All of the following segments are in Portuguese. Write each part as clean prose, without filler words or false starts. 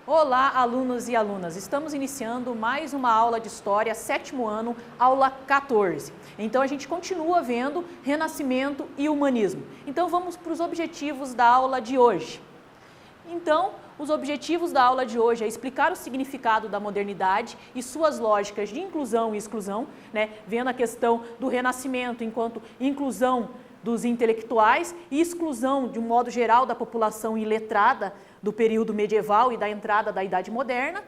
Olá, alunos e alunas! Estamos iniciando mais uma aula de História, 7º ano, aula 14. Então, a gente continua vendo Renascimento e Humanismo. Então, vamos para os objetivos da aula de hoje. Então, os objetivos da aula de hoje é explicar o significado da modernidade e suas lógicas de inclusão e exclusão, vendo a questão do Renascimento enquanto inclusão dos intelectuais e exclusão, de um modo geral, da população iletrada do período medieval e da entrada da Idade Moderna,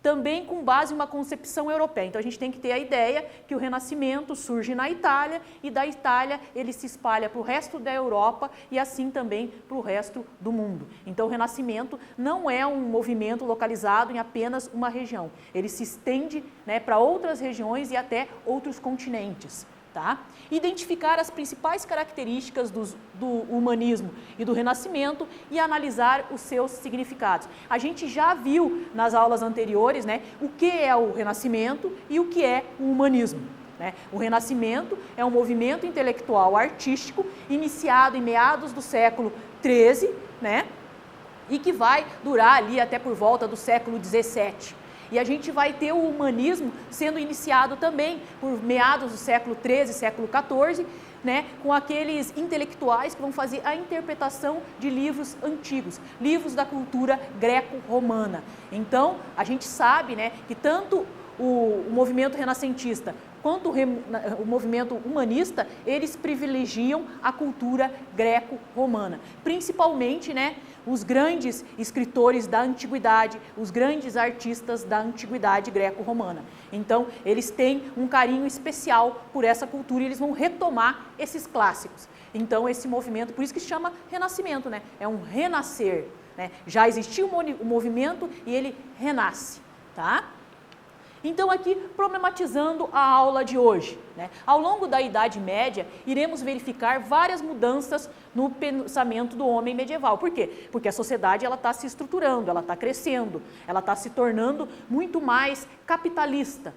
também com base em uma concepção europeia. Então, a gente tem que ter a ideia que o Renascimento surge na Itália e da Itália ele se espalha para o resto da Europa e assim também para o resto do mundo. Então, o Renascimento não é um movimento localizado em apenas uma região. Ele se estende para outras regiões e até outros continentes. Identificar as principais características do humanismo e do Renascimento e analisar os seus significados. A gente já viu nas aulas anteriores o que é o Renascimento e o que é o humanismo. O Renascimento é um movimento intelectual artístico iniciado em meados do século XIII e que vai durar ali até por volta do século XVII. E a gente vai ter o humanismo sendo iniciado também por meados do século XIII, século XIV, com aqueles intelectuais que vão fazer a interpretação de livros antigos, livros da cultura greco-romana. Então, a gente sabe que tanto o movimento renascentista quanto o movimento humanista, eles privilegiam a cultura greco-romana, principalmente os grandes escritores da antiguidade, os grandes artistas da antiguidade greco-romana. Então, eles têm um carinho especial por essa cultura e eles vão retomar esses clássicos. Então, esse movimento, por isso que se chama Renascimento, é um renascer. Já existia o movimento e ele renasce, Então, aqui, problematizando a aula de hoje. Ao longo da Idade Média, iremos verificar várias mudanças no pensamento do homem medieval. Por quê? Porque a sociedade está se estruturando, ela está crescendo, ela está se tornando muito mais capitalista.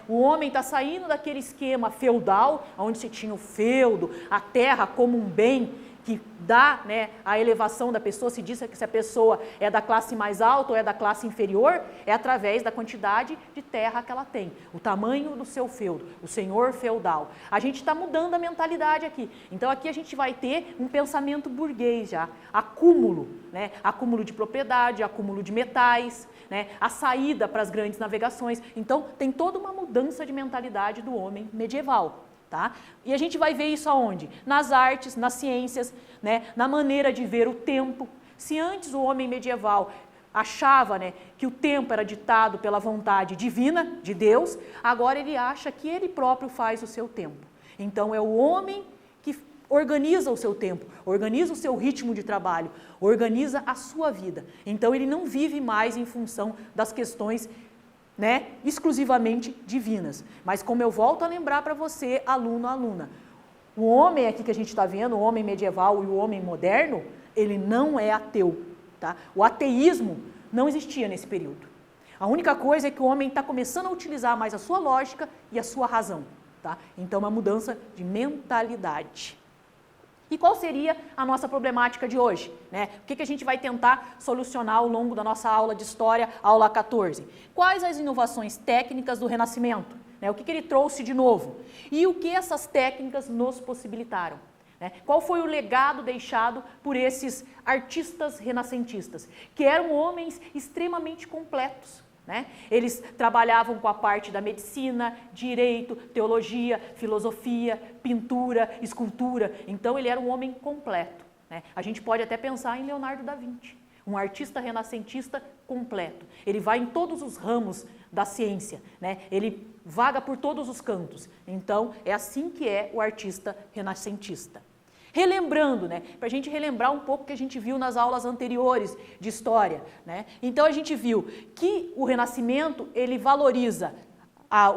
O homem está saindo daquele esquema feudal, onde se tinha o feudo, a terra como um bem, que dá a elevação da pessoa, se diz que se a pessoa é da classe mais alta ou é da classe inferior, é através da quantidade de terra que ela tem, o tamanho do seu feudo, o senhor feudal. A gente está mudando a mentalidade aqui. Então, aqui a gente vai ter um pensamento burguês já, acúmulo, acúmulo de propriedade, acúmulo de metais, a saída para as grandes navegações. Então, tem toda uma mudança de mentalidade do homem medieval. E a gente vai ver isso aonde? Nas artes, nas ciências, na maneira de ver o tempo. Se antes o homem medieval achava que o tempo era ditado pela vontade divina, de Deus, agora ele acha que ele próprio faz o seu tempo. Então é o homem que organiza o seu tempo, organiza o seu ritmo de trabalho, organiza a sua vida. Então ele não vive mais em função das questões exclusivamente divinas. Mas como eu volto a lembrar para você, aluno, aluna, o homem aqui que a gente está vendo, o homem medieval e o homem moderno, ele não é ateu. O ateísmo não existia nesse período. A única coisa é que o homem está começando a utilizar mais a sua lógica e a sua razão. Então, uma mudança de mentalidade. E qual seria a nossa problemática de hoje? O que a gente vai tentar solucionar ao longo da nossa aula de História, aula 14? Quais as inovações técnicas do Renascimento? O que ele trouxe de novo? E o que essas técnicas nos possibilitaram? Qual foi o legado deixado por esses artistas renascentistas, que eram homens extremamente completos? Eles trabalhavam com a parte da medicina, direito, teologia, filosofia, pintura, escultura. Então, ele era um homem completo. A gente pode até pensar em Leonardo da Vinci, um artista renascentista completo. Ele vai em todos os ramos da ciência, ele vaga por todos os cantos. Então, é assim que é o artista renascentista. Relembrando, para a gente relembrar um pouco o que a gente viu nas aulas anteriores de história. Então, a gente viu que o Renascimento, ele valoriza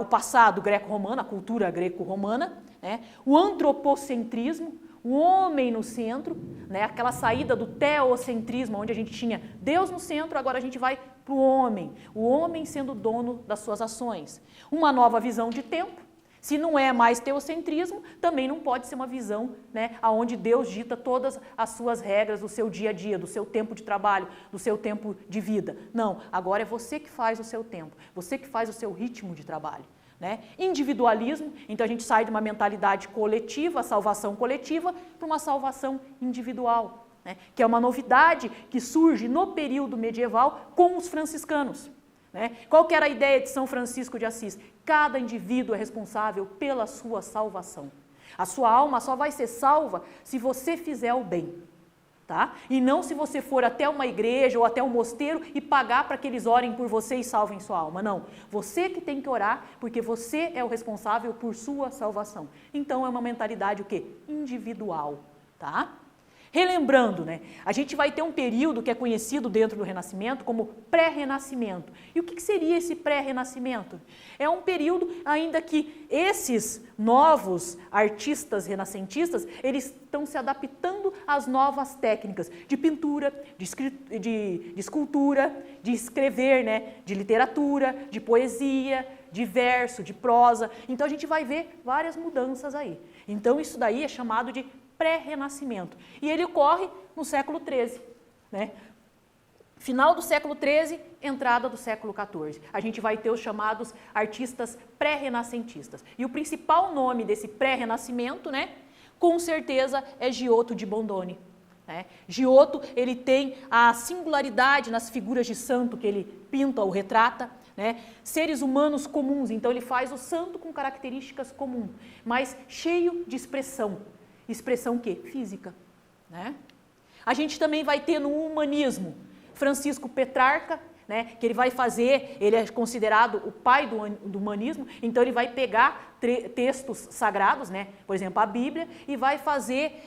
o passado greco-romano, a cultura greco-romana, o antropocentrismo, o homem no centro, aquela saída do teocentrismo, onde a gente tinha Deus no centro, agora a gente vai para o homem sendo dono das suas ações. Uma nova visão de tempo, Se não é mais teocentrismo, também não pode ser uma visão, né, onde Deus dita todas as suas regras do seu dia a dia, do seu tempo de trabalho, do seu tempo de vida. Não, agora é você que faz o seu tempo, você que faz o seu ritmo de trabalho. Né? Individualismo, então a gente sai de uma mentalidade coletiva, salvação coletiva, para uma salvação individual, né? Que é uma novidade que surge no período medieval com os franciscanos. Né? Qual que era a ideia de São Francisco de Assis? Cada indivíduo é responsável pela sua salvação. A sua alma só vai ser salva se você fizer o bem. Tá? E não se você for até uma igreja ou até um mosteiro e pagar para que eles orem por você e salvem sua alma. Não. Você que tem que orar, porque você é o responsável por sua salvação. Então é uma mentalidade o quê? Individual. Tá? Relembrando, né, a gente vai ter um período que é conhecido dentro do Renascimento como pré-renascimento. E o que seria esse pré-renascimento? É um período ainda que esses novos artistas renascentistas, eles estão se adaptando às novas técnicas de pintura, de escultura, de escrever, né, de literatura, de poesia, de verso, de prosa. Então a gente vai ver várias mudanças aí. Então isso daí é chamado de pré-renascimento. E ele ocorre no século XIII, né? Final do século XIII, entrada do século XIV. A gente vai ter os chamados artistas pré-renascentistas. E o principal nome desse pré-renascimento, né, com certeza, é Giotto de Bondone. Né? Giotto, ele tem a singularidade nas figuras de santo que ele pinta ou retrata, né? Seres humanos comuns, então ele faz o santo com características comuns, mas cheio de expressão. Expressão que? Física. Né? A gente também vai ter no humanismo Francisco Petrarca, né, que ele vai fazer, ele é considerado o pai do humanismo, então ele vai pegar textos sagrados, né, por exemplo, a Bíblia, e vai fazer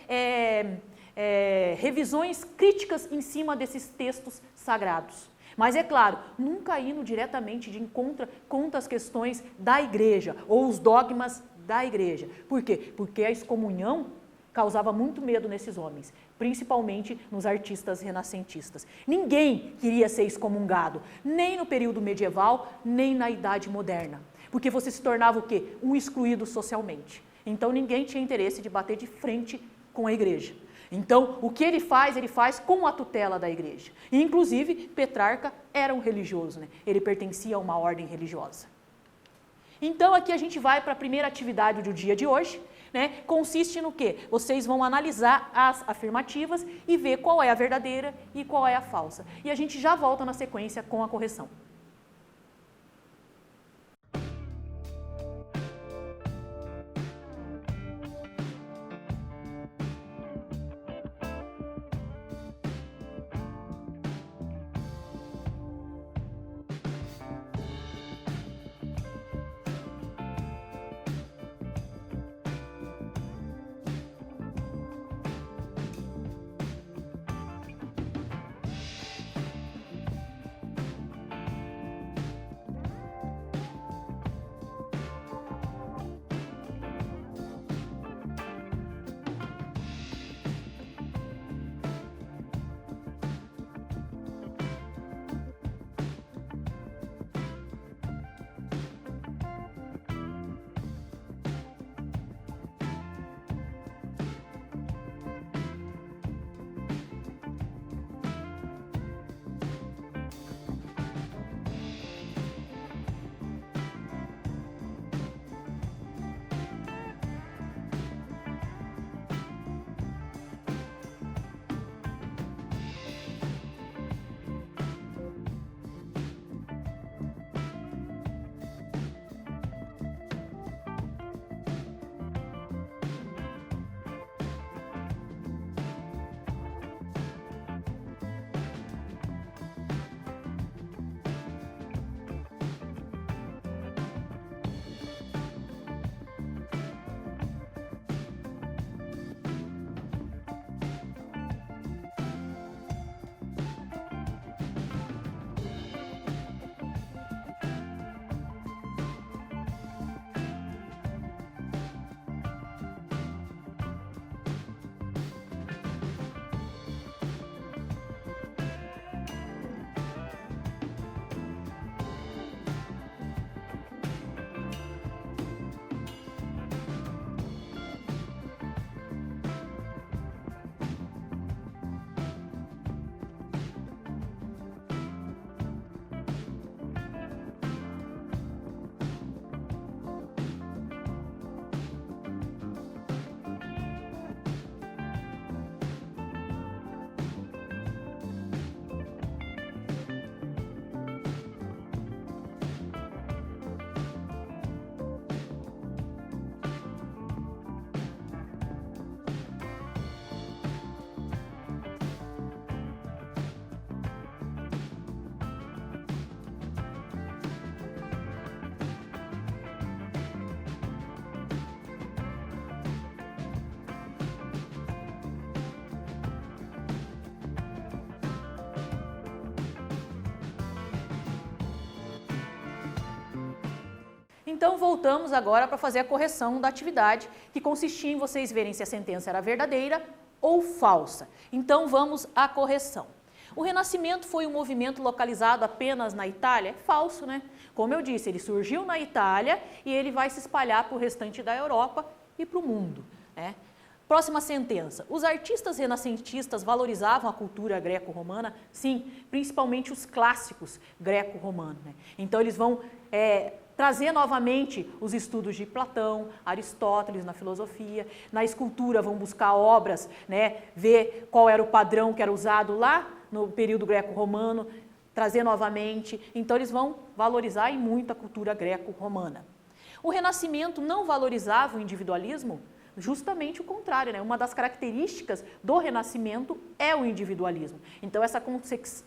revisões críticas em cima desses textos sagrados. Mas é claro, nunca indo diretamente de encontro contra as questões da igreja ou os dogmas da igreja. Por quê? Porque a excomunhão causava muito medo nesses homens, principalmente nos artistas renascentistas. Ninguém queria ser excomungado, nem no período medieval, nem na Idade Moderna, porque você se tornava o quê? Um excluído socialmente. Então ninguém tinha interesse de bater de frente com a igreja. Então, o que ele faz com a tutela da igreja. E, inclusive, Petrarca era um religioso, né? Ele pertencia a uma ordem religiosa. Então, aqui a gente vai para a primeira atividade do dia de hoje, né? Consiste no quê? Vocês vão analisar as afirmativas e ver qual é a verdadeira e qual é a falsa. E a gente já volta na sequência com a correção. Então voltamos agora para fazer a correção da atividade, que consistia em vocês verem se a sentença era verdadeira ou falsa. Então vamos à correção. O Renascimento foi um movimento localizado apenas na Itália? É falso, né? Como eu disse, ele surgiu na Itália e ele vai se espalhar para o restante da Europa e para o mundo, né? Próxima sentença. Os artistas renascentistas valorizavam a cultura greco-romana? Sim, principalmente os clássicos greco-romanos, né? Então eles vão trazer novamente os estudos de Platão, Aristóteles na filosofia, na escultura vão buscar obras, né, ver qual era o padrão que era usado lá no período greco-romano, trazer novamente, então eles vão valorizar e muito a cultura greco-romana. O Renascimento não valorizava o individualismo? Justamente o contrário, né? Uma das características do Renascimento é o individualismo. Então essa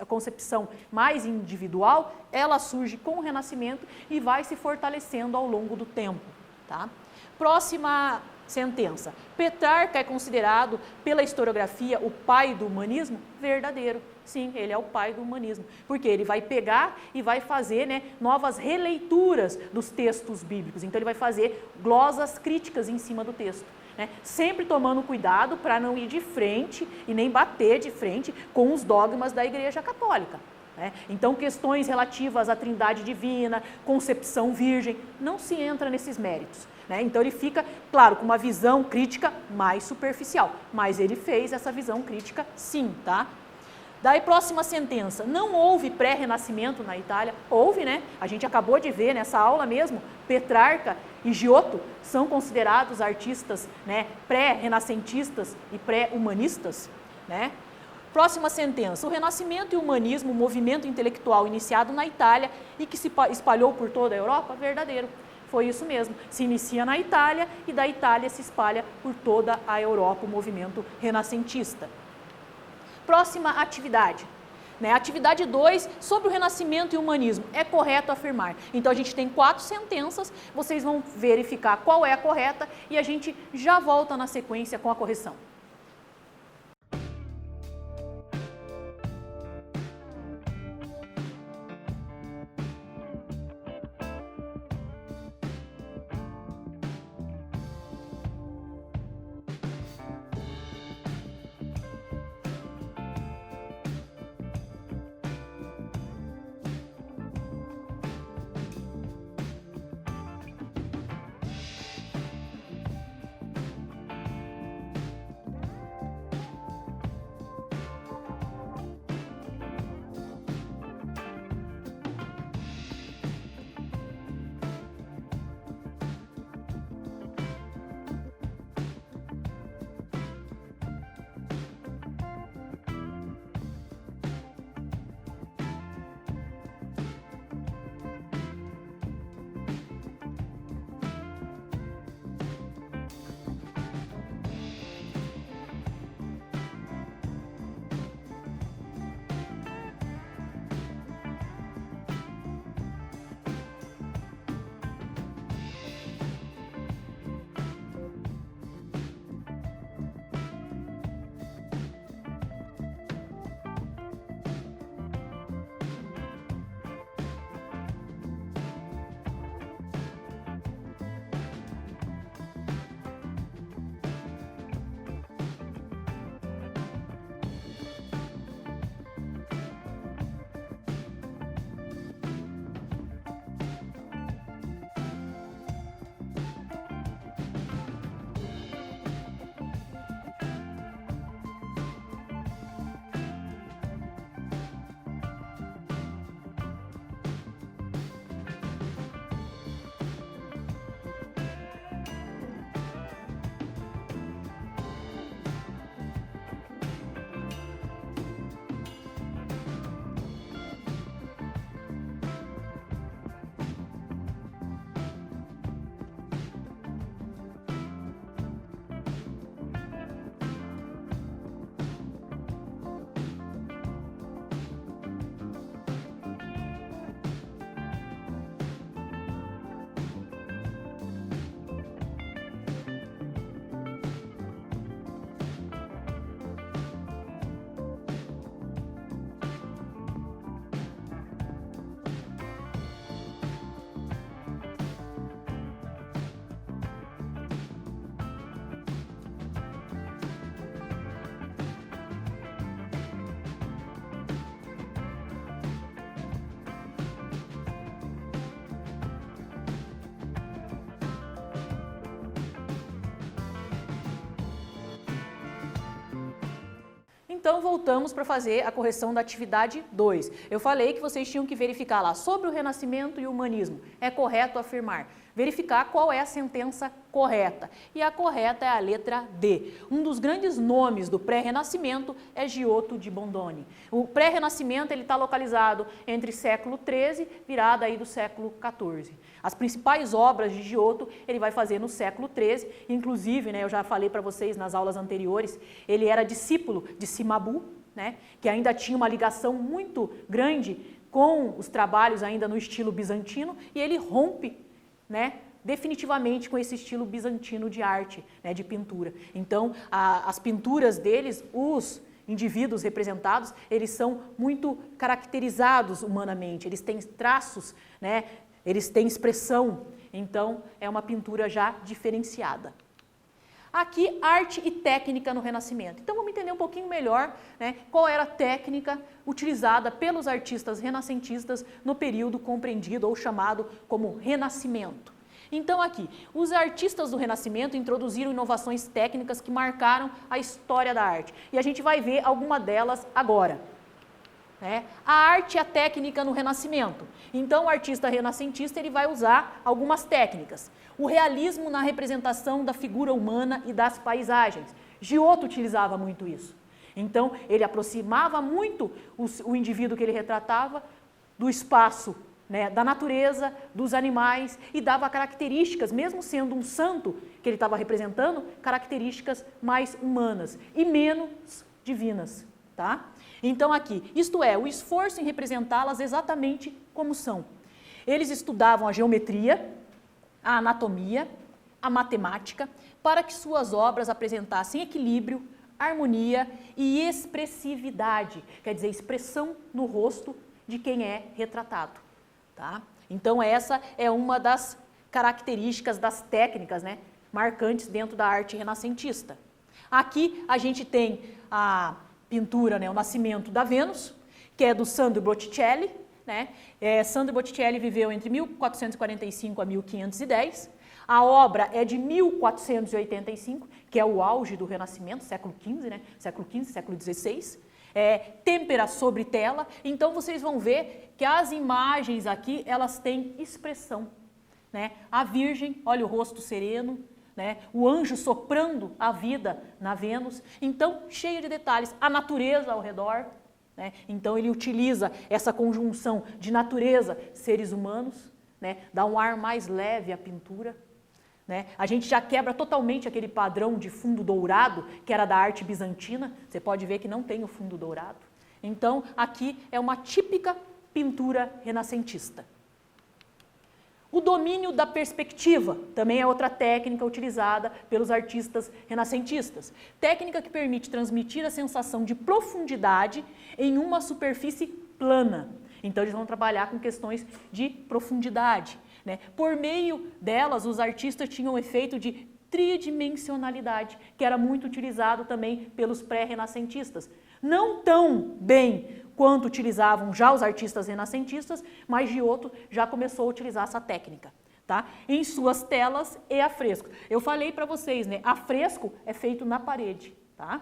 concepção mais individual, ela surge com o Renascimento e vai se fortalecendo ao longo do tempo, tá? Próxima sentença. Petrarca é considerado pela historiografia o pai do humanismo? Verdadeiro. Sim, ele é o pai do humanismo, porque ele vai pegar e vai fazer, né, novas releituras dos textos bíblicos. Então ele vai fazer glosas críticas em cima do texto, né, sempre tomando cuidado para não ir de frente e nem bater de frente com os dogmas da Igreja Católica, né? Então questões relativas à Trindade Divina, concepção virgem, não se entra nesses méritos, né? Então ele fica, claro, com uma visão crítica mais superficial, mas ele fez essa visão crítica sim, tá? Daí, próxima sentença, não houve pré-renascimento na Itália? Houve, né? A gente acabou de ver nessa aula mesmo, Petrarca e Giotto são considerados artistas, né, pré-renascentistas e pré-humanistas, né? Próxima sentença, o Renascimento e o Humanismo, movimento intelectual iniciado na Itália e que se espalhou por toda a Europa? Verdadeiro. Foi isso mesmo, se inicia na Itália e da Itália se espalha por toda a Europa o movimento renascentista. Próxima atividade, né? Atividade 2, sobre o Renascimento e o Humanismo. É correto afirmar. Então a gente tem 4 sentenças, vocês vão verificar qual é a correta e a gente já volta na sequência com a correção. Então voltamos para fazer a correção da atividade 2. Eu falei que vocês tinham que verificar lá sobre o Renascimento e o humanismo. É correto afirmar. Verificar qual é a sentença correta. E a correta é a letra D. Um dos grandes nomes do pré-renascimento é Giotto de Bondone. O pré-renascimento está localizado entre século XIII, virada aí do século XIV. As principais obras de Giotto ele vai fazer no século XIII, inclusive, né, eu já falei para vocês nas aulas anteriores, ele era discípulo de Cimabue, né, que ainda tinha uma ligação muito grande com os trabalhos ainda no estilo bizantino, e ele rompe, né, definitivamente com esse estilo bizantino de arte, né, de pintura. Então, as pinturas deles, os indivíduos representados, eles são muito caracterizados humanamente, eles têm traços, né, eles têm expressão, então é uma pintura já diferenciada. Aqui, arte e técnica no Renascimento. Então vamos entender um pouquinho melhor, né, qual era a técnica utilizada pelos artistas renascentistas no período compreendido ou chamado como Renascimento. Então aqui, os artistas do Renascimento introduziram inovações técnicas que marcaram a história da arte. E a gente vai ver alguma delas agora. Né? A arte e a técnica no Renascimento. Então o artista renascentista ele vai usar algumas técnicas. O realismo na representação da figura humana e das paisagens. Giotto utilizava muito isso. Então ele aproximava muito o indivíduo que ele retratava do espaço, né, da natureza, dos animais, e dava características, mesmo sendo um santo que ele estava representando, características mais humanas e menos divinas. Tá? Então aqui, isto é, o esforço em representá-las exatamente como são. Eles estudavam a geometria, a anatomia, a matemática, para que suas obras apresentassem equilíbrio, harmonia e expressividade, quer dizer, expressão no rosto de quem é retratado. Tá? Então essa é uma das características das técnicas, né, marcantes dentro da arte renascentista. Aqui a gente tem a pintura, né, o Nascimento da Vênus, que é do Sandro Botticelli. Né? Sandro Botticelli viveu entre 1445 a 1510. A obra é de 1485, que é o auge do Renascimento, século XV, né? Século XV, século XVI. Têmpera sobre tela. Então vocês vão ver que as imagens aqui, elas têm expressão. Né? A Virgem, olha o rosto sereno, né? O anjo soprando a vida na Vênus. Então, cheio de detalhes. A natureza ao redor. Né? Então ele utiliza essa conjunção de natureza, seres humanos, né? Dá um ar mais leve à pintura. Né? A gente já quebra totalmente aquele padrão de fundo dourado, que era da arte bizantina. Você pode ver que não tem o fundo dourado. Então aqui é uma típica pintura renascentista. O domínio da perspectiva também é outra técnica utilizada pelos artistas renascentistas. Técnica que permite transmitir a sensação de profundidade em uma superfície plana. Então eles vão trabalhar com questões de profundidade. Né? Por meio delas, os artistas tinham um efeito de tridimensionalidade, que era muito utilizado também pelos pré-renascentistas. Não tão bem quanto utilizavam já os artistas renascentistas, mas Giotto já começou a utilizar essa técnica, tá? Em suas telas e a fresco. Eu falei para vocês, né? A fresco é feito na parede, tá?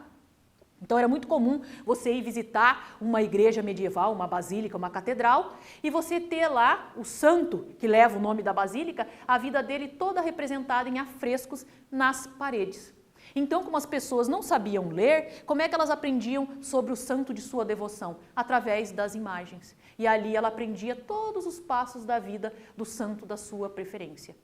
Então era muito comum você ir visitar uma igreja medieval, uma basílica, uma catedral, e você ter lá o santo que leva o nome da basílica, a vida dele toda representada em afrescos nas paredes. Então, como as pessoas não sabiam ler, como é que elas aprendiam sobre o santo de sua devoção? Através das imagens. E ali ela aprendia todos os passos da vida do santo da sua preferência.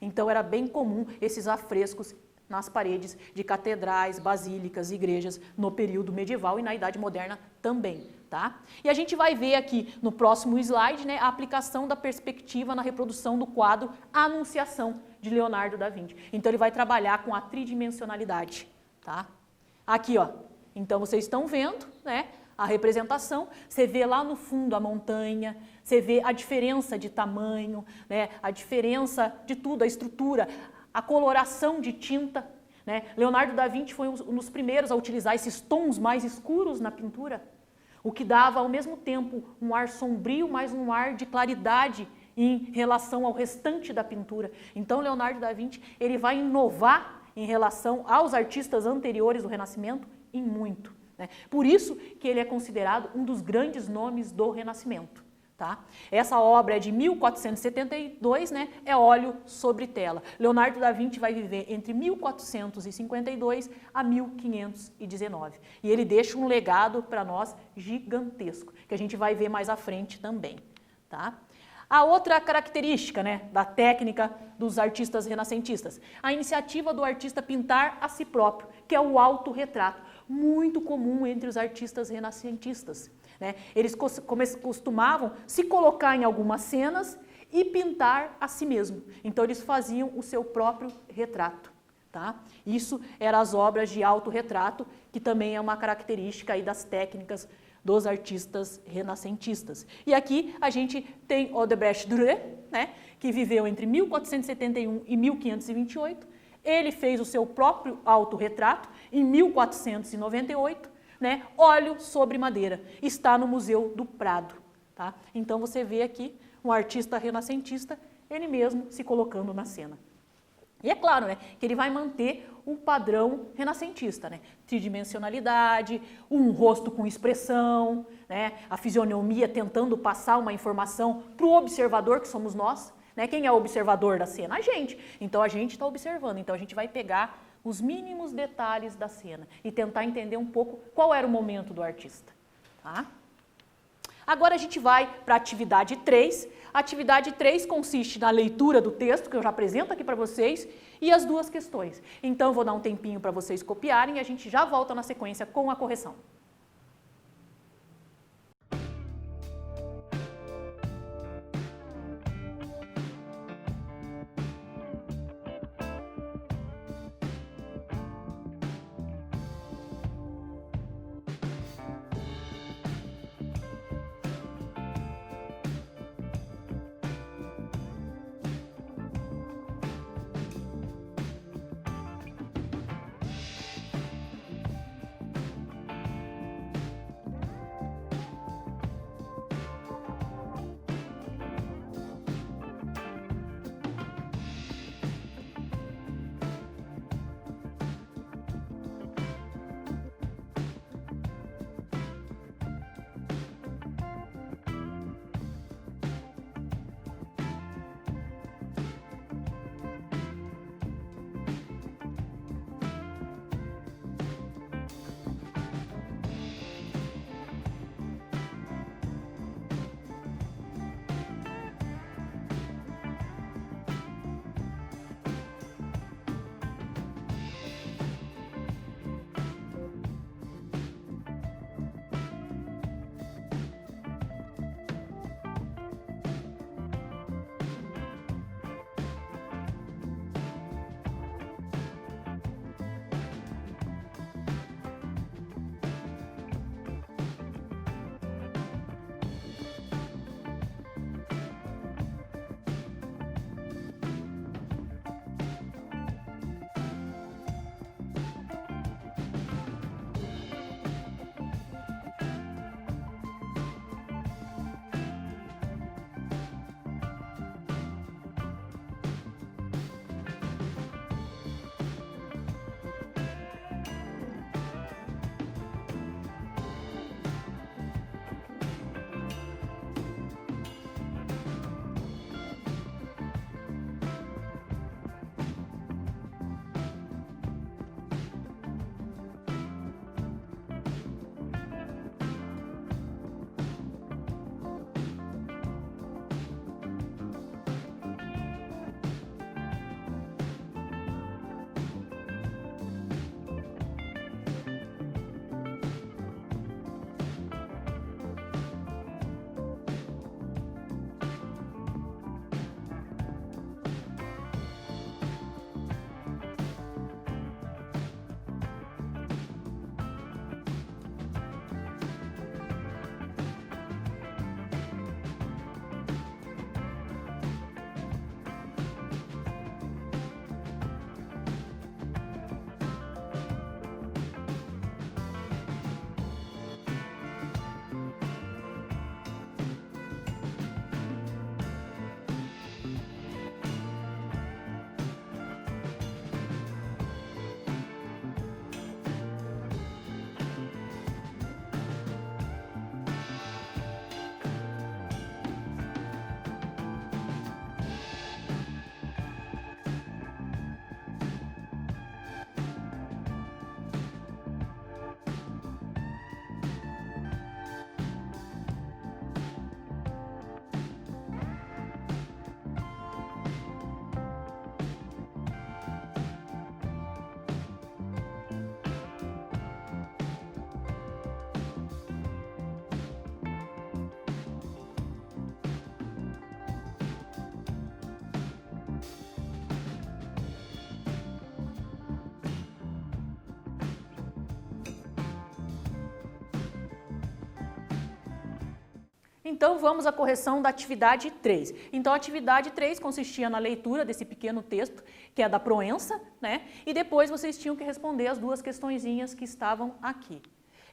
Então era bem comum esses afrescos nas paredes de catedrais, basílicas, igrejas no período medieval e na Idade Moderna também. Tá? E a gente vai ver aqui no próximo slide, né, a aplicação da perspectiva na reprodução do quadro A Anunciação, de Leonardo da Vinci. Então ele vai trabalhar com a tridimensionalidade. Tá? Aqui, ó. Então vocês estão vendo, né, a representação, você vê lá no fundo a montanha, você vê a diferença de tamanho, né, a diferença de tudo, a estrutura, a coloração de tinta. Né? Leonardo da Vinci foi um dos primeiros a utilizar esses tons mais escuros na pintura, o que dava ao mesmo tempo um ar sombrio, mas um ar de claridade em relação ao restante da pintura. Então Leonardo da Vinci ele vai inovar em relação aos artistas anteriores do Renascimento em muito. né? Por isso que ele é considerado um dos grandes nomes do Renascimento. Tá? Essa obra é de 1472, né? É óleo sobre tela. Leonardo da Vinci vai viver entre 1452 a 1519. E ele deixa um legado para nós gigantesco, que a gente vai ver mais à frente também. Tá? A outra característica, né, da técnica dos artistas renascentistas, a iniciativa do artista pintar a si próprio, que é o autorretrato, muito comum entre os artistas renascentistas. Né? Eles costumavam se colocar em algumas cenas e pintar a si mesmo. Então eles faziam o seu próprio retrato. Tá? Isso eram as obras de autorretrato, que também é uma característica aí das técnicas dos artistas renascentistas. E aqui a gente tem Odebrecht Durer, né, que viveu entre 1471 e 1528. Ele fez o seu próprio autorretrato em 1498, né, óleo sobre madeira. Está no Museu do Prado. Tá? Então você vê aqui um artista renascentista, ele mesmo se colocando na cena. E é claro, né, que ele vai manter o padrão renascentista, né? Tridimensionalidade, um rosto com expressão, né? A fisionomia tentando passar uma informação para o observador, que somos nós. Né? Quem é o observador da cena? A gente. Então a gente está observando, então a gente vai pegar os mínimos detalhes da cena e tentar entender um pouco qual era o momento do artista. Tá? Agora a gente vai para a atividade 3. A atividade 3 consiste na leitura do texto, que eu já apresento aqui para vocês, e as duas questões. Então eu vou dar um tempinho para vocês copiarem e a gente já volta na sequência com a correção. Então, vamos à correção da atividade 3. Então, a atividade 3 consistia na leitura desse pequeno texto, que é da Proença, né? E depois vocês tinham que responder as duas questõezinhas que estavam aqui.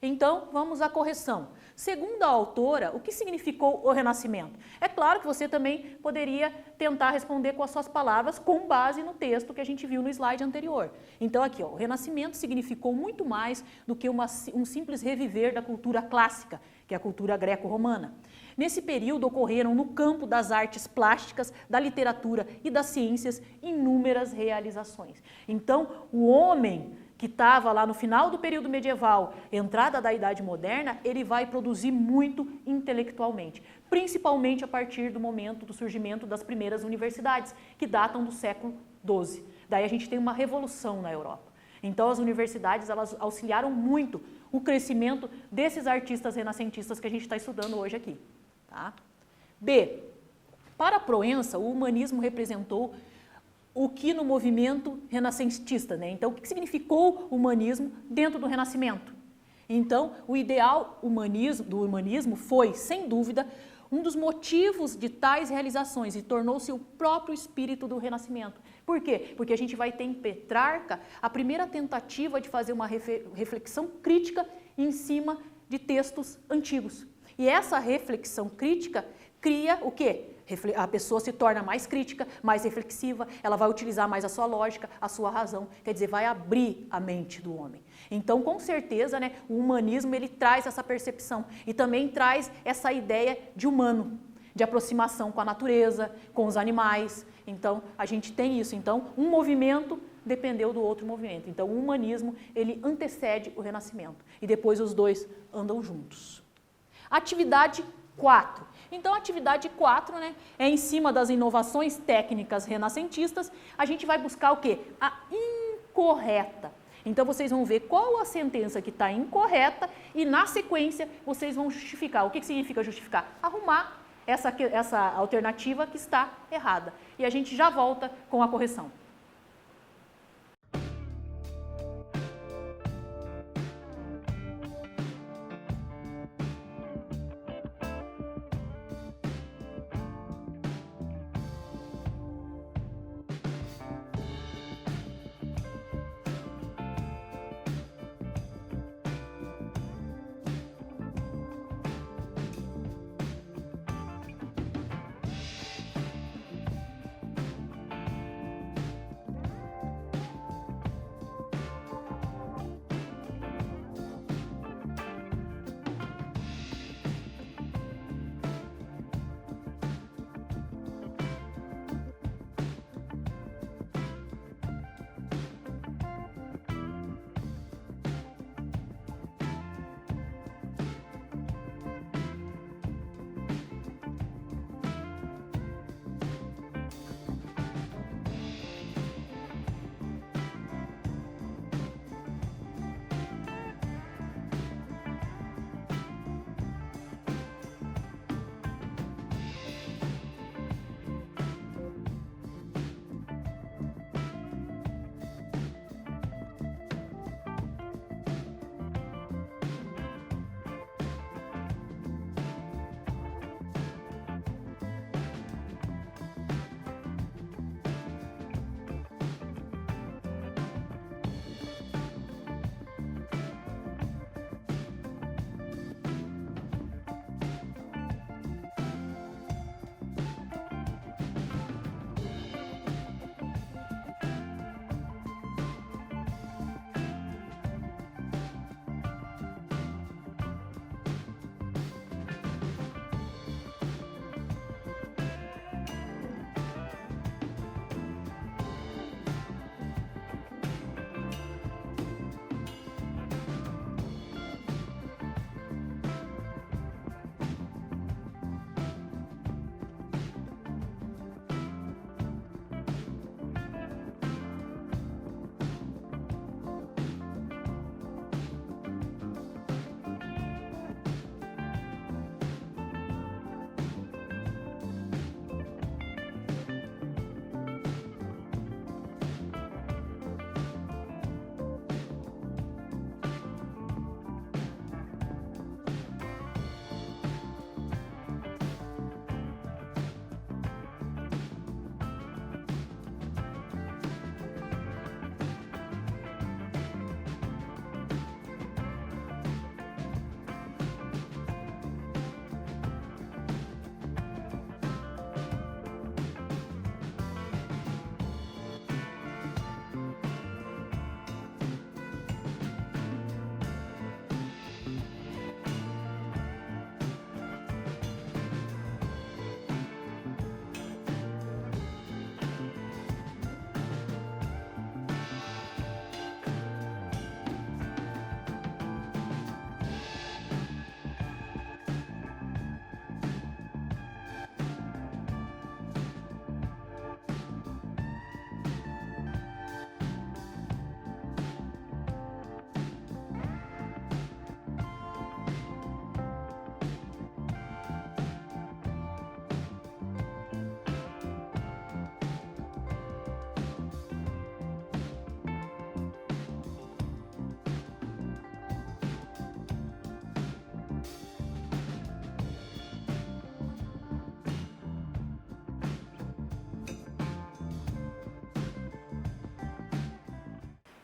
Então, vamos à correção. Segundo a autora, o que significou o Renascimento? É claro que você também poderia tentar responder com as suas palavras com base no texto que a gente viu no slide anterior. Então, aqui, ó, o Renascimento significou muito mais do que um simples reviver da cultura clássica, que é a cultura greco-romana. Nesse período ocorreram no campo das artes plásticas, da literatura e das ciências inúmeras realizações. Então, o homem que estava lá no final do período medieval, entrada da Idade Moderna, ele vai produzir muito intelectualmente, principalmente a partir do momento do surgimento das primeiras universidades, que datam do século XII. Daí a gente tem uma revolução na Europa. Então as universidades elas auxiliaram muito o crescimento desses artistas renascentistas que a gente está estudando hoje aqui. Tá? B. Para Proença, o humanismo representou o que no movimento renascentista, né? Então, o que significou o humanismo dentro do Renascimento? Então, o ideal do humanismo foi, sem dúvida, um dos motivos de tais realizações e tornou-se o próprio espírito do Renascimento. Por quê? Porque a gente vai ter em Petrarca a primeira tentativa de fazer uma reflexão crítica em cima de textos antigos. E essa reflexão crítica cria o quê? A pessoa se torna mais crítica, mais reflexiva, ela vai utilizar mais a sua lógica, a sua razão, quer dizer, vai abrir a mente do homem. Então, com certeza, né, o humanismo ele traz essa percepção e também traz essa ideia de humano, de aproximação com a natureza, com os animais. Então, a gente tem isso. Então, um movimento dependeu do outro movimento. Então, o humanismo ele antecede o Renascimento e depois os dois andam juntos. Atividade 4. Então, a atividade 4, né, é em cima das inovações técnicas renascentistas, a gente vai buscar o quê? A incorreta. Então, vocês vão ver qual a sentença que está incorreta e, na sequência, vocês vão justificar. O que significa justificar? Arrumar essa alternativa que está errada. E a gente já volta com a correção.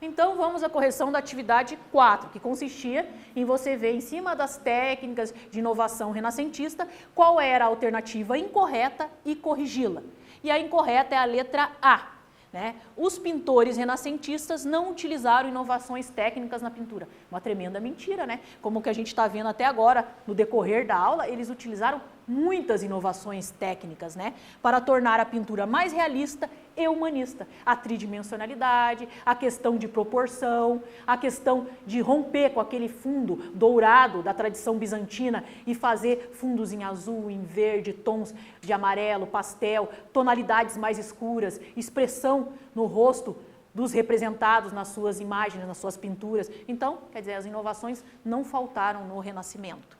Então vamos à correção da atividade 4, que consistia em você ver em cima das técnicas de inovação renascentista qual era a alternativa incorreta e corrigi-la. E a incorreta é a letra A. Os pintores renascentistas não utilizaram inovações técnicas na pintura. Uma tremenda mentira, né? Como que a gente está vendo até agora, no decorrer da aula, eles utilizaram muitas inovações técnicas, para tornar a pintura mais realista e humanista. A tridimensionalidade, a questão de proporção, a questão de romper com aquele fundo dourado da tradição bizantina e fazer fundos em azul, em verde, tons de amarelo, pastel, tonalidades mais escuras, expressão no rosto dos representados nas suas imagens, nas suas pinturas. Então, quer dizer, as inovações não faltaram no Renascimento.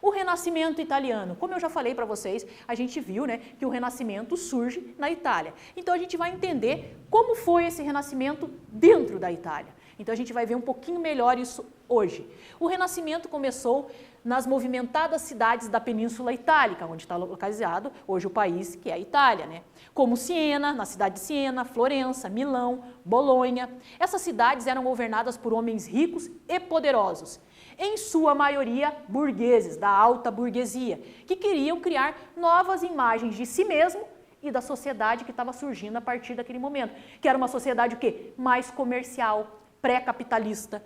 O Renascimento italiano, como eu já falei para vocês, a gente viu que o Renascimento surge na Itália. Então a gente vai entender como foi esse Renascimento dentro da Itália. Então a gente vai ver um pouquinho melhor isso hoje. O Renascimento começou nas movimentadas cidades da Península Itálica, onde está localizado hoje o país que é a Itália, como Siena, na cidade de Siena, Florença, Milão, Bolonha. Essas cidades eram governadas por homens ricos e poderosos, em sua maioria burgueses, da alta burguesia, que queriam criar novas imagens de si mesmo e da sociedade que estava surgindo a partir daquele momento, que era uma sociedade o quê? Mais comercial, pré-capitalista,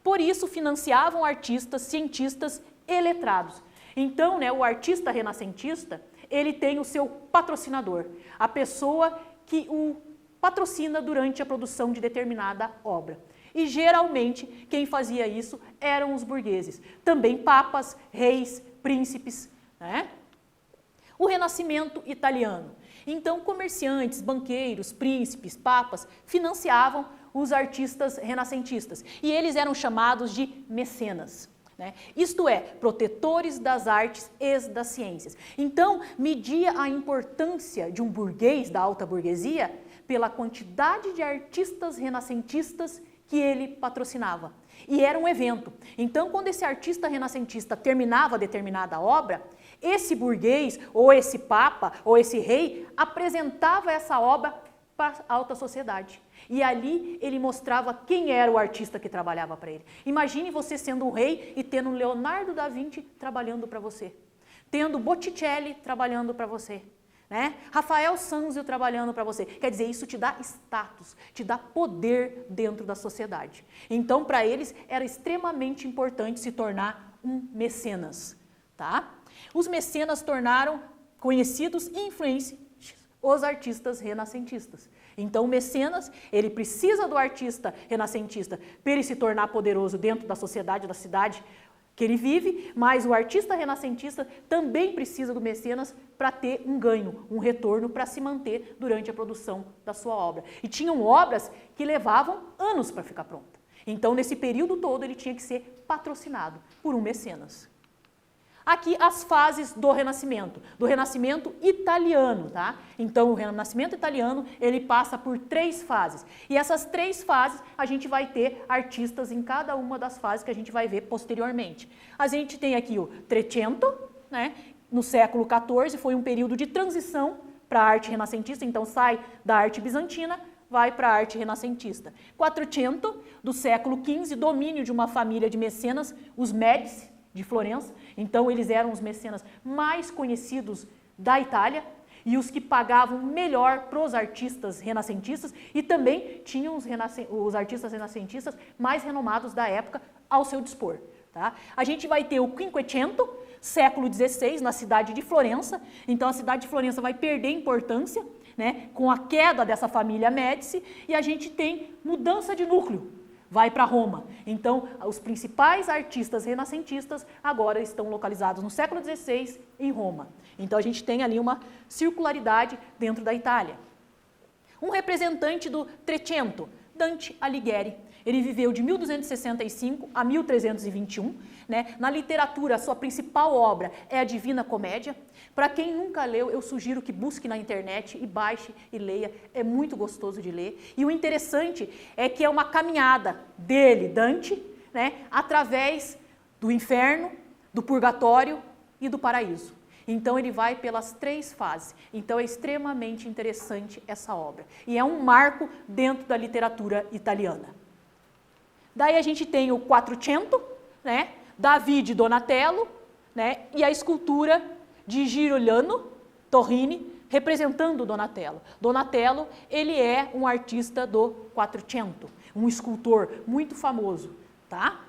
Por isso financiavam artistas, cientistas e letrados. Então, o artista renascentista, ele tem o seu patrocinador, a pessoa que o patrocina durante a produção de determinada obra. E geralmente quem fazia isso eram os burgueses, também papas, reis, príncipes. O Renascimento italiano. Então comerciantes, banqueiros, príncipes, papas financiavam os artistas renascentistas e eles eram chamados de mecenas. Isto é, protetores das artes e das ciências. Então media a importância de um burguês da alta burguesia pela quantidade de artistas renascentistas que ele patrocinava. E era um evento. Então, quando esse artista renascentista terminava determinada obra, esse burguês, ou esse papa, ou esse rei, apresentava essa obra para a alta sociedade. E ali ele mostrava quem era o artista que trabalhava para ele. Imagine você sendo um rei e tendo Leonardo da Vinci trabalhando para você, tendo Botticelli trabalhando para você, Rafael Sanzio trabalhando para você. Quer dizer, isso te dá status, te dá poder dentro da sociedade. Então, para eles, era extremamente importante se tornar um mecenas. Os mecenas tornaram conhecidos e influentes os artistas renascentistas. Então, o mecenas, ele precisa do artista renascentista para ele se tornar poderoso dentro da sociedade, da cidade que ele vive, mas o artista renascentista também precisa do mecenas para ter um ganho, um retorno para se manter durante a produção da sua obra. E tinham obras que levavam anos para ficar pronta. Então, nesse período todo, ele tinha que ser patrocinado por um mecenas. Aqui as fases do Renascimento italiano, Então o Renascimento italiano, ele passa por 3 fases. E essas 3 fases, a gente vai ter artistas em cada uma das fases que a gente vai ver posteriormente. A gente tem aqui o Trecento, no século XIV, foi um período de transição para a arte renascentista, então sai da arte bizantina, vai para a arte renascentista. Quattrocento, do século XV, domínio de uma família de mecenas, os Médici, de Florença. Então eles eram os mecenas mais conhecidos da Itália e os que pagavam melhor para os artistas renascentistas e também tinham os artistas renascentistas mais renomados da época ao seu dispor. A gente vai ter o Quinquecento, século XVI, na cidade de Florença. Então a cidade de Florença vai perder importância, com a queda dessa família Médici, e a gente tem mudança de núcleo. Vai para Roma. Então, os principais artistas renascentistas agora estão localizados no século XVI em Roma. Então, a gente tem ali uma circularidade dentro da Itália. Um representante do Trecento, Dante Alighieri. Ele viveu de 1265 a 1321. Na literatura, a sua principal obra é a Divina Comédia. Para quem nunca leu, eu sugiro que busque na internet e baixe e leia. É muito gostoso de ler. E o interessante é que é uma caminhada dele, Dante, através do inferno, do purgatório e do paraíso. Então ele vai pelas 3 fases. Então é extremamente interessante essa obra. E é um marco dentro da literatura italiana. Daí a gente tem o Quattrocento, né, Davi de Donatello, né, e a escultura de Giuliano Torrini, representando Donatello. Donatello, ele é um artista do Quattrocento, um escultor muito famoso, tá?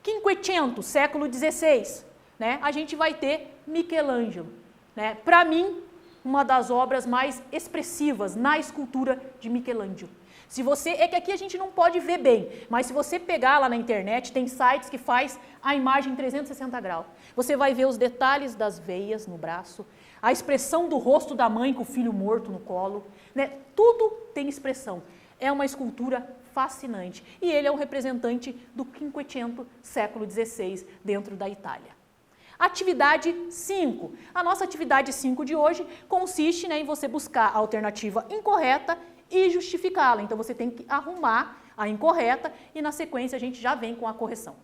Cinquecento, século XVI, né, a gente vai ter Michelangelo, né? Para mim, uma das obras mais expressivas na escultura de Michelangelo. Se você, é que aqui a gente não pode ver bem, mas se você pegar lá na internet, tem sites que faz a imagem 360 graus. Você vai ver os detalhes das veias no braço, a expressão do rosto da mãe com o filho morto no colo, né? Tudo tem expressão. É uma escultura fascinante. E ele é um representante do Cinquecento, século XVI, dentro da Itália. Atividade 5. A nossa atividade 5 de hoje consiste, né, em você buscar a alternativa incorreta e justificá-la. Então você tem que arrumar a incorreta e na sequência a gente já vem com a correção.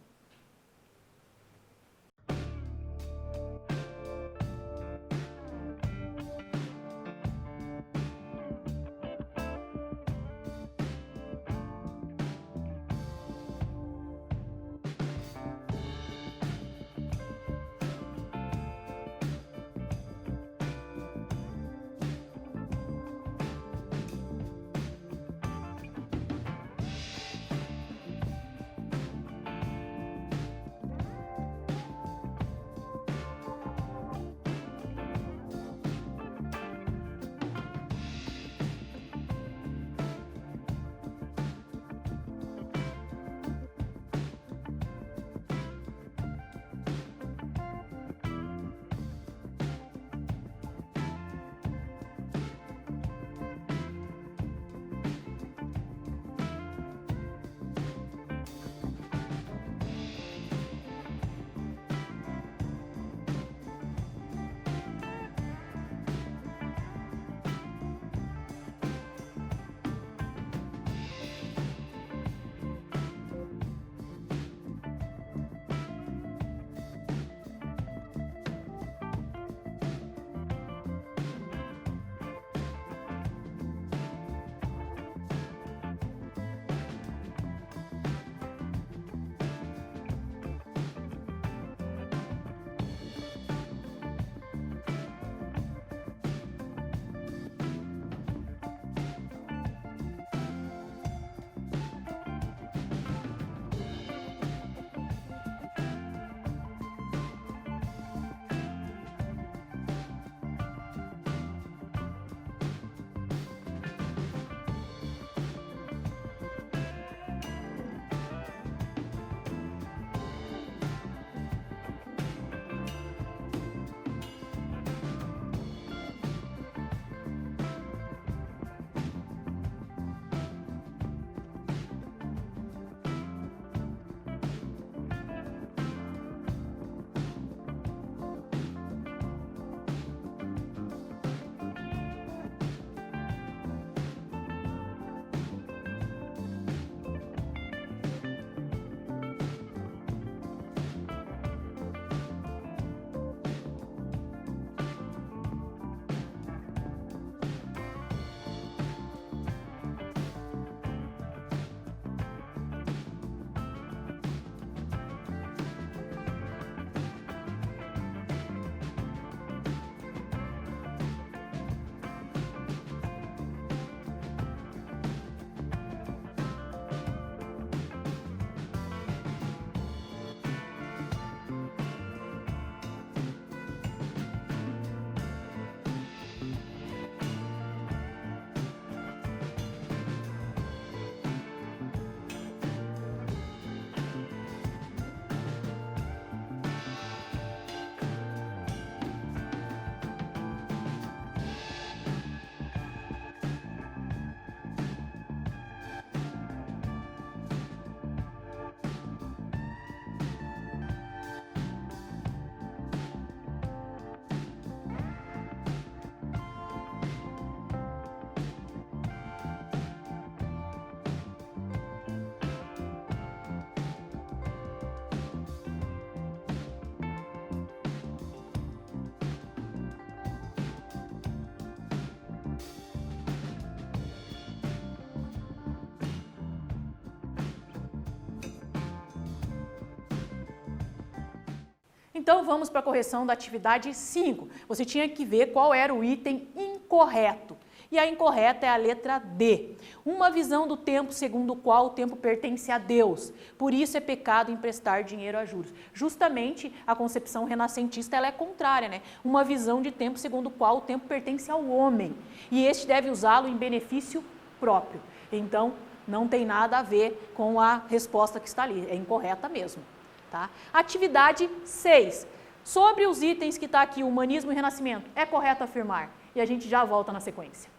Então vamos para a correção da atividade 5. Você tinha que ver qual era o item incorreto. E a incorreta é a letra D. Uma visão do tempo segundo o qual o tempo pertence a Deus. Por isso é pecado emprestar dinheiro a juros. Justamente a concepção renascentista ela é contrária, né? Uma visão de tempo segundo o qual o tempo pertence ao homem. E este deve usá-lo em benefício próprio. Então, não tem nada a ver com a resposta que está ali. É incorreta mesmo. Tá? Atividade 6. Sobre os itens que está aqui, humanismo e renascimento, é correto afirmar? E a gente já volta na sequência.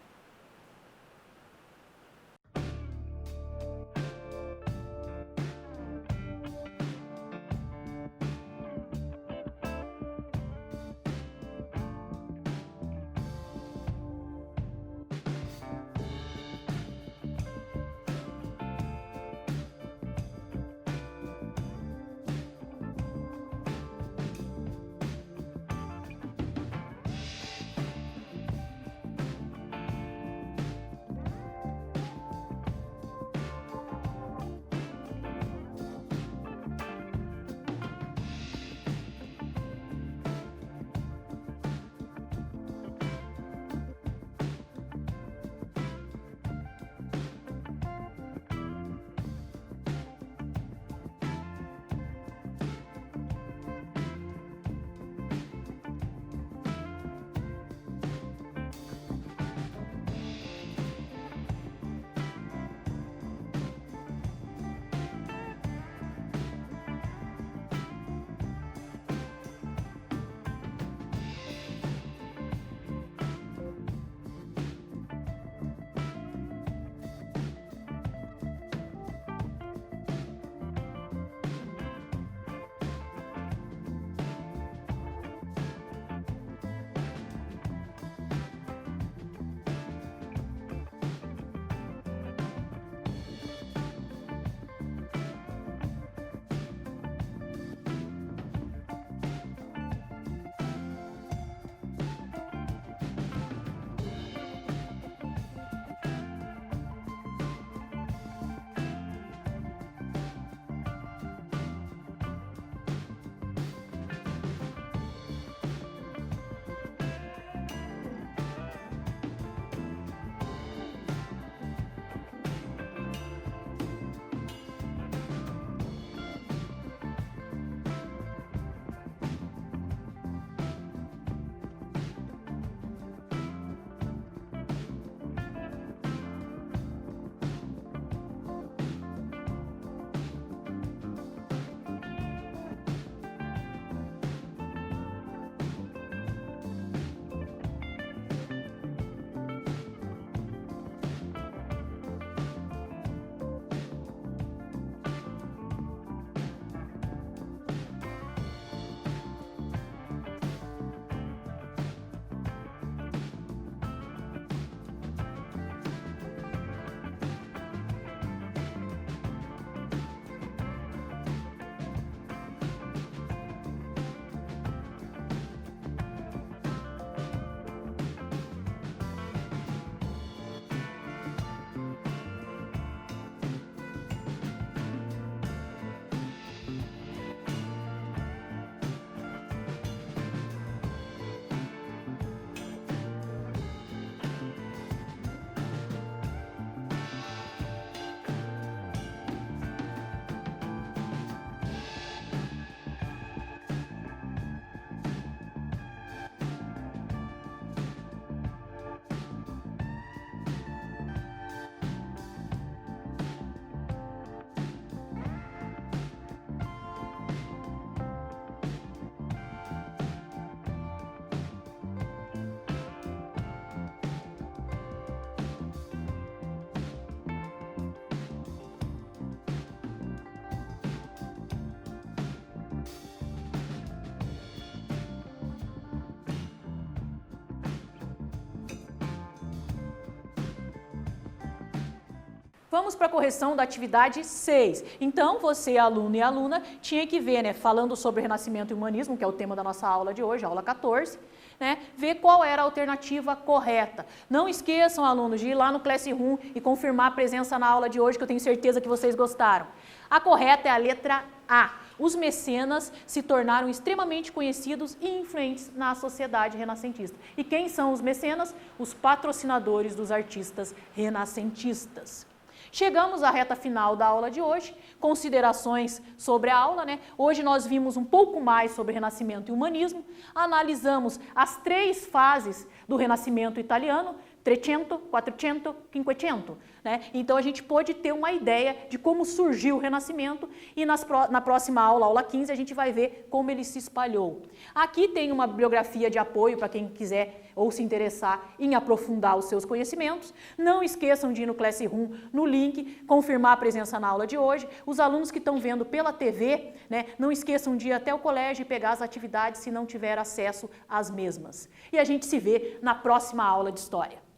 Vamos para a correção da atividade 6. Então, você, aluno e aluna, tinha que ver, né, falando sobre renascimento e humanismo, que é o tema da nossa aula de hoje, aula 14, né, ver qual era a alternativa correta. Não esqueçam, alunos, de ir lá no Classroom e confirmar a presença na aula de hoje, que eu tenho certeza que vocês gostaram. A correta é a letra A. os mecenas se tornaram extremamente conhecidos e influentes na sociedade renascentista. E quem são os mecenas? Os patrocinadores dos artistas renascentistas. Chegamos à reta final da aula de hoje, considerações sobre a aula, né? Hoje nós vimos um pouco mais sobre Renascimento e Humanismo, analisamos as 3 fases do Renascimento italiano, Trecento, Quattrocento, Cinquecento, né? Então a gente pôde ter uma ideia de como surgiu o Renascimento e na próxima aula, aula 15, a gente vai ver como ele se espalhou. Aqui tem uma bibliografia de apoio para quem quiser ou se interessar em aprofundar os seus conhecimentos. Não esqueçam de ir no Classroom, no link, confirmar a presença na aula de hoje. Os alunos que estão vendo pela TV, né, não esqueçam de ir até o colégio e pegar as atividades se não tiver acesso às mesmas. E a gente se vê na próxima aula de História.